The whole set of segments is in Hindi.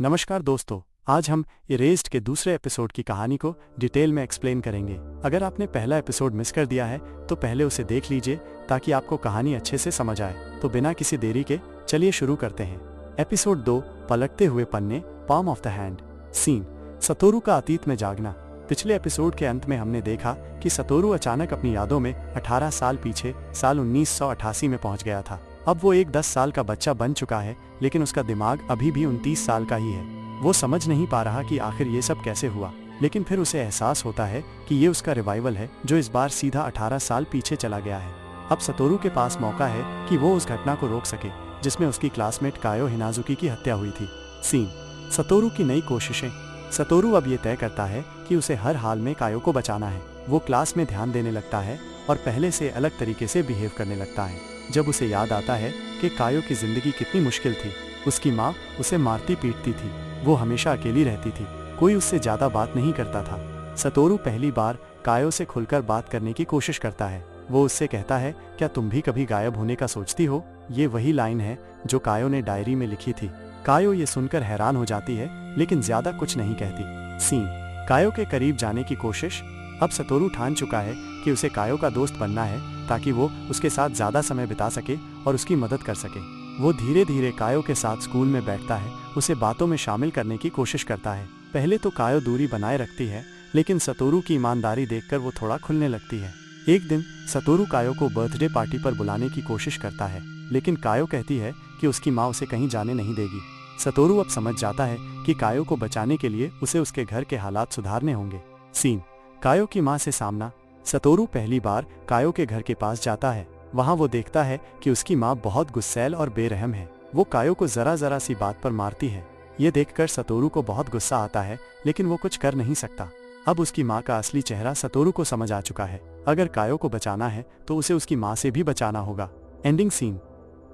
नमस्कार दोस्तों, आज हम इरेज्ड के दूसरे एपिसोड की कहानी को डिटेल में एक्सप्लेन करेंगे। अगर आपने पहला एपिसोड मिस कर दिया है तो पहले उसे देख लीजिए ताकि आपको कहानी अच्छे से समझ आए। तो बिना किसी देरी के चलिए शुरू करते हैं। एपिसोड 2, पलटते हुए पन्ने, palm of the hand. Scene, Satoru का अतीत में जागना। पिछले एपिसोड के अंत में हमने देखा कि सतोरू अचानक अपनी यादों में 18 साल पीछे साल 1988 में पहुंच गया था। अब वो एक 10 साल का बच्चा बन चुका है, लेकिन उसका दिमाग अभी भी 29 साल का ही है। वो समझ नहीं पा रहा कि आखिर ये सब कैसे हुआ, लेकिन फिर उसे एहसास होता है कि ये उसका रिवाइवल है जो इस बार सीधा 18 साल पीछे चला गया है। अब सतोरू के पास मौका है कि वो उस घटना को रोक सके जिसमें उसकी क्लासमेट कायो हिनाजुकी की हत्या हुई थी। सीन, सतोरू की नई कोशिशें। सतोरू अब ये तय करता है कि उसे हर हाल में कायो को बचाना है। वो क्लास में ध्यान देने लगता है और पहले से अलग तरीके से बिहेव करने लगता है। जब उसे याद आता है कि कायो की जिंदगी कितनी मुश्किल थी, उसकी माँ उसे मारती पीटती थी, वो हमेशा अकेली रहती थी, कोई उससे ज्यादा बात नहीं करता था। सतोरू पहली बार कायो से खुलकर बात करने की कोशिश करता है। वो उससे कहता है, क्या तुम भी कभी गायब होने का सोचती हो? ये वही लाइन है जो कायो ने डायरी में लिखी थी। कायो ये सुनकर हैरान हो जाती है, लेकिन ज्यादा कुछ नहीं कहती। सीन, कायो के करीब जाने की कोशिश। अब सतोरू ठान चुका है कि उसे कायो का दोस्त बनना है ताकि वो उसके साथ ज्यादा समय बिता सके और उसकी मदद कर सके। वो धीरे धीरे कायो के साथ स्कूल में बैठता है, उसे बातों में शामिल करने की कोशिश करता है। पहले तो कायो दूरी बनाए रखती है, लेकिन सतोरू की ईमानदारी देखकर वो थोड़ा खुलने लगती है। एक दिन सतोरू कायो को बर्थडे पार्टी पर बुलाने की कोशिश करता है, लेकिन कायो कहती है कि उसकी माँ उसे कहीं जाने नहीं देगी। सतोरू अब समझ जाता है कि कायो को बचाने के लिए उसे उसके घर के हालात सुधारने होंगे। सीन, कायो की माँ से सामना। सतोरू पहली बार कायो के घर के पास जाता है। वहाँ वो देखता है कि उसकी माँ बहुत गुस्सैल और बेरहम है। वो कायो को जरा जरा सी बात पर मारती है। ये देखकर सतोरू को बहुत गुस्सा आता है, लेकिन वो कुछ कर नहीं सकता। अब उसकी माँ का असली चेहरा सतोरू को समझ आ चुका है। अगर कायो को बचाना है तो उसे उसकी माँ से भी बचाना होगा। एंडिंग सीन,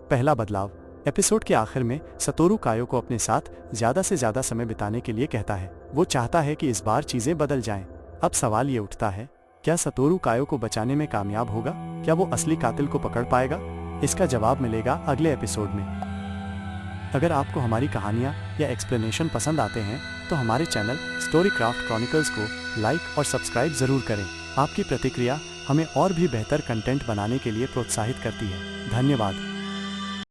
पहला बदलाव। एपिसोड के आखिर में सतोरू कायो को अपने साथ ज्यादा से ज्यादा समय बिताने के लिए कहता है। वो चाहता है कि इस बार चीजें बदल जाएं। अब सवाल ये उठता है, क्या सतोरू कायो को बचाने में कामयाब होगा? क्या वो असली कातिल को पकड़ पाएगा? इसका जवाब मिलेगा अगले एपिसोड में। अगर आपको हमारी कहानियाँ या एक्सप्लेनेशन पसंद आते हैं तो हमारे चैनल स्टोरी क्राफ्ट क्रॉनिकल्स को लाइक और सब्सक्राइब जरूर करें। आपकी प्रतिक्रिया हमें और भी बेहतर कंटेंट बनाने के लिए प्रोत्साहित करती है। धन्यवाद।